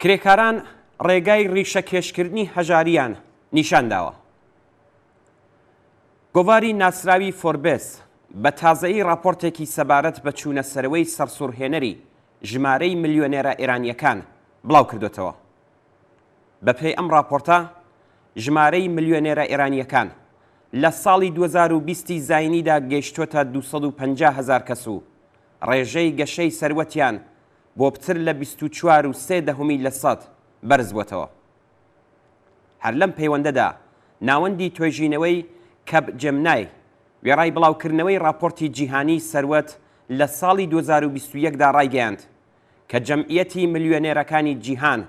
کرێکاران ڕێگای ڕیشەکێشکردنی هەژاریان نیشانداوە. گۆڤاری ناسراوی فۆربس بە تازەیی راپۆرتێکی سەبارەت بە چوونەسەرەوەی سەرسوڕهێنەری ژمارەی ملیۆنێرە ئێرانیەکان بڵاو کردوێتەوە. بەپێی ئەم راپۆرتە ژمارەی ملیۆنێرە ئێرانیەکان لە ساڵی 2020 زاینیدا گەیشتوۆتە 250,000 کەس و ڕێژەی گەشەی سەروەتیان بۆ پتر لە 24.3% بەرز بووەتەوە. هەر لەم پەیوەندەدا ناوەندی توێژینەوەی کەب جەمنای وێڕای بڵاوکردنەوەی راپۆرتی جیهانی سەروەت لە ساڵی 2021دا ڕایگەیاند کە جەمعیەتی ملیۆنێرەکانی جیهان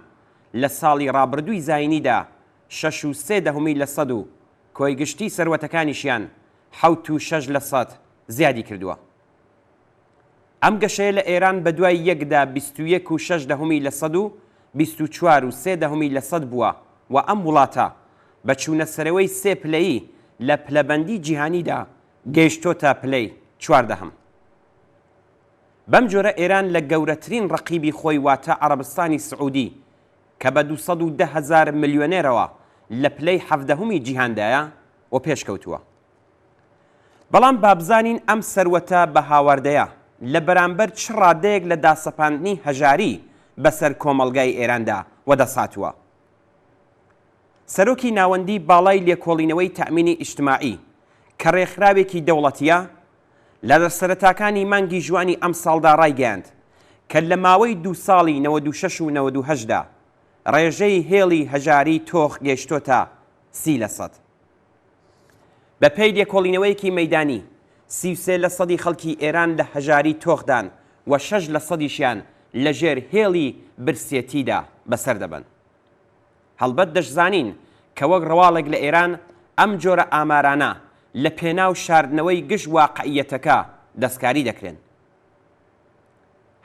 لە ساڵی ڕابردووی زاینیدا 6.3% و کۆی گشتی سەروەتەکانیشیان 7.6% زیادی کردووە. ئەم گەشەیە لە ئێران بە دوای یەکدا 21.6% و 24.3% بووە و ئەم وڵاتە بە چوونەسەرەوەی سێ پلەیی لە پلەبەندی جیهانیدا گەیشتۆتە پلەی 14. بەم جۆرە ئێران لە گەورەترین ڕەقیبی خۆی واتە عەرەبستانی سعودی کە بە 210,000 ملیۆنێرەوە لە پلەی 17 جیهاندایە و پێشکەوتووە. بەڵام بابزانین ئەم سەروەتە بە هاوردەیە لە بەرامبەر چ ڕادەیەک لە داسەپاندنی هەژاری بەسەر کۆمەڵگای ئێراندا وەدەساتووە. سەرۆکی ناوەندی باڵای لێکۆڵینەوەی تەئمینی ئیجتیماعی کە ڕێکخراوێکی دەوڵەتیە لە سەرەتاکانی مانگی ژوانی ئەم ساڵدا ڕایگەیاند کە لە ماوەی 2 ساڵی 96 و 98دا ڕێژەی هێڵی هەژاری تۆخ گەیشتۆتە 30%. بەپێی لێکۆڵینەوەیەکی مەیدانی 33% خەڵکی ئێران لە هەژاری تۆخدان و 6%شیان لەژێر هێڵی برسێتیدا بەسەر دەبن. هەڵبەت دەشزانین کە وەک ڕواڵێک لە ئێران ئەم جۆرە ئامارانە لە پێناو شاردنەوەی گشت واقعیەتەکە دەستکاری دەکرێن.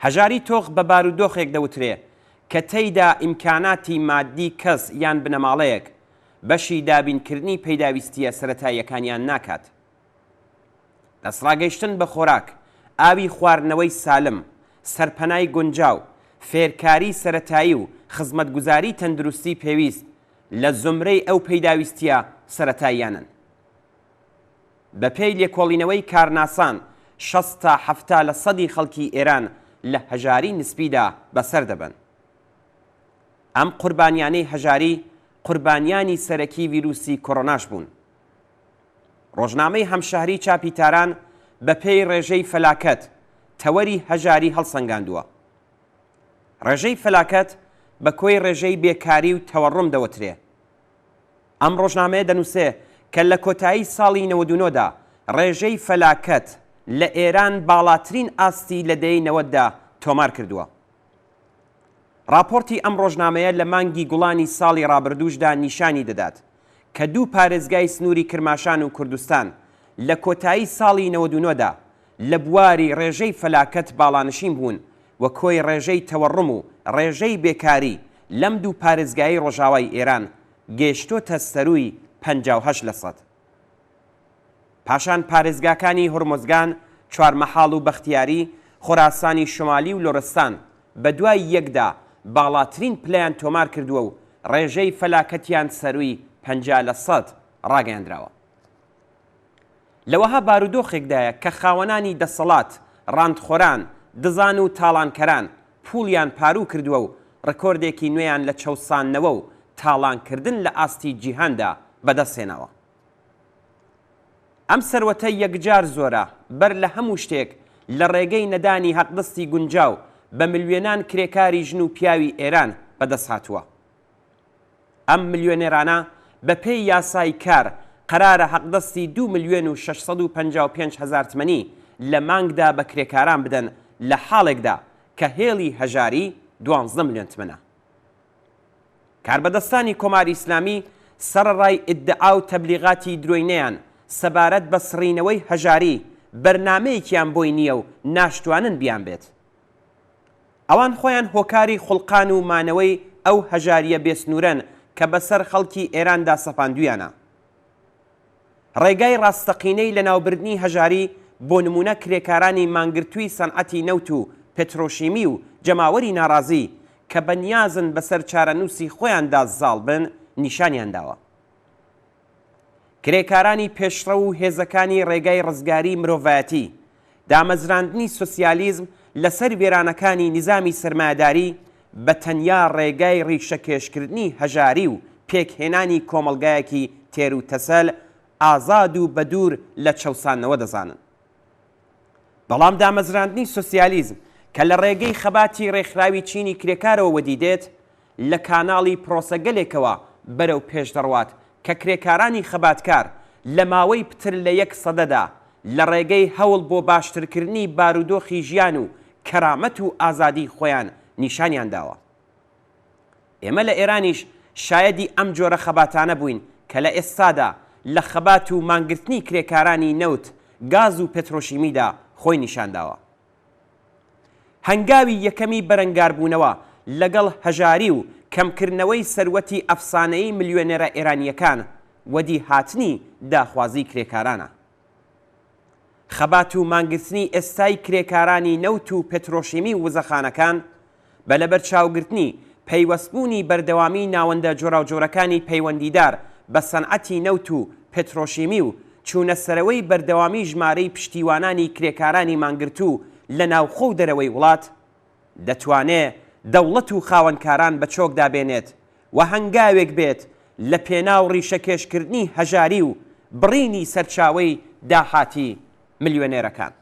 هەژاری تۆخ بە بارودۆخێک دەوترێ کە تێیدا ئیمکاناتی مادی کەس یان بنەماڵەیەک بەشی دابینکردنی پەیداویستیە سەرەتاییەکانیان ناکات. دەسڕاگەیشتن بە خۆراک، ئاوی خواردنەوەی سالم، سەرپەنای گونجاو، فێرکاری سەرەتایی و خزمەتگوزاری تەندروستی پێویست لە زمرەی ئەو پەیداویستیە سەرەتاییانن. بەپێی لێکۆڵینەوەی کارناسان 60 تا 70% خەڵکی ئێران لە هەژاری نسبیدا بەسەر دەبن. ئەم قوربانیانەی هەژاری قوربانیانی سەرەکی ڤیرۆسی کۆڕۆناش بوون. ڕۆژنامەی هەمشەهری چاپی تاران بەپێی ڕێژەی فەلاکەت تەوەری هەژاری هەڵسەنگاندووە. ڕێژەی فەلاکەت بە کۆی ڕێژەی بێکاری و تەوەڕم دەوترێ. ئەم ڕۆژنامەیە دەنووسێ کە لە کۆتایی ساڵی 99دا ڕێژەی فەلاکەت لە ئێران باڵاترین ئاستی لە دەی 90دا تۆمار کردووە. راپۆرتی ئەم ڕۆژنامەیە لە مانگی گوڵانی ساڵی ڕابردووشدا نیشانی دەدات کە 2 پارێزگای سنووری کرماشان و کوردستان لە کۆتایی ساڵی 99دا لە بواری ڕێژەی فەلاکەت باڵانشین بوون و کۆی ڕێژەی تەوەڕم و ڕێژەی بێکاری لەم 2 پارێزگایی ڕۆژاوای ئێران گەیشتۆتە سەرووی 58%. پاشان پارێزگاکانی هورمۆزگان، چوارمەحاڵ و بەختیاری، خۆراسانی شمالی و لۆرستان بە دوای یەکدا باڵاترین پلەیان تۆمار کردووە و ڕێژەی فەلاکەتیان سەرووی 50% ڕاگەیاندراوە. لەوەها بارودۆخێکدایە کە خاوەنانی دەسەڵات، ڕاندخۆران، دزان و تاڵانکەران پوڵیان پارو کردووە و ڕکۆردێکی نوێیان لە چەوسانەوە و تاڵانکردن لە ئاستی جیهاندا بەدەستێناوە. ئەم سەروەتە یەکجار زۆرە بەر لە هەموو شتێک لە ڕێگەی نەدانی حەقدەستی گونجاو بە ملیۆنان کرێکاری ژن و پیاوی ئێران بەدەستهاتووە. ئەم ملیۆنێرانە بەپێی یاسای کار قەرارە حەقدەستی 2,655,000 تمەنی لە مانگدا بە کرێکاران بدەن لە حاڵێکدا کە هێڵی هەژاری 12 ملیۆن تمەنە. کاربەدەستانی کۆماری ئیسلامی سەرڕای ئیدعا و تەبلیغاتی درۆینەیان سەبارەت بە سڕینەوەی هەژاری بەرنامەیەکیان بۆی نییە و ناشتوانن بیان بێت. ئەوان خۆیان هۆکاری خوڵقان و مانەوەی ئەو هەژاریە بێسنوورەن کە بەسەر خەڵکی ئێراندا سەپاندویانە. ڕێگای ڕاستەقینەی لە ناوبردنی هەژاری بۆ نمونە کرێکارانی مانگرتووی سەنعەتی نەوت و پێترۆشیمی و جەماوەری ناڕازی کە بەنیازن بەسەر چارەنووسی خۆیاندا زاڵ بن نیشانیان داوە. کرێکارانی پێشڕە و هێزەکانی ڕێگای ڕزگاری مرۆڤایەتی دامەزراندنی سۆسیالیزم لەسەر وێرانەکانی نظامی سەرمایه‌داری بە تەنیا ڕێگای ڕیشەکێشکردنی هەژاری و پێکهێنانی کۆمەڵگایەکی تێر و تەسەل ئازاد و بەدوور لە چەوسانەوە دەزانن. بەڵام دامەزراندنی سۆسیالیزم کە لە ڕێگەی خەباتی ڕێکخراوی چینی کرێکارەوە وەدیدێت لە کاناڵی پرۆسەگەلێکەوە بەرەو پێش دەڕوات کە کرێکارانی خەباتکار لە ماوەی پتر لە 1 سەدەدا لە ڕێگەی هەوڵ بۆ باشترکردنی بارودۆخی ژیان و کەرامەت و ئازادی خۆیان نیشانیان داوە. ئێمە لە ئێرانیش شایەدی ئەم جۆرە خەباتانە بووین کە لە ئێستادا لە خەبات و مانگرتنی کرێکارانی نەوت، گاز و پێترۆشیمیدا خۆی نیشانداوە. هەنگاوی یەکەمی بەرەنگاربوونەوە لەگەڵ هەژاری و کەمکردنەوەی سەروەتی ئەفسانەی ملیۆنێرە ئێرانیەکان وەدی هاتنی داخوازی کرێکارانە. خەبات و مانگرتنی ئێستای کرێکارانی نەوت و پێترۆشیمی وزەخانەکان بە لەبەر چاوگرتنی پەیوەستبوونی بەردەوامی ناوەندە جۆراوجۆرەکانی پەیوەندیدار بە سەنعەتی نەوت و پێترۆشیمی و چوونە سەرەوەی بەردەوامی ژمارەی پشتیوانانی کرێکارانی مانگرتوو لە ناوخۆ و دەرەوەی وڵات دەتوانێت دەوڵەت و خاوەنکاران بە چۆکدا بێنێت و هەنگاوێک بێت لە پێناو ڕیشەکێشکردنی هەژاری و بڕینی سەرچاوەی داهاتی ملیۆنێرەکان.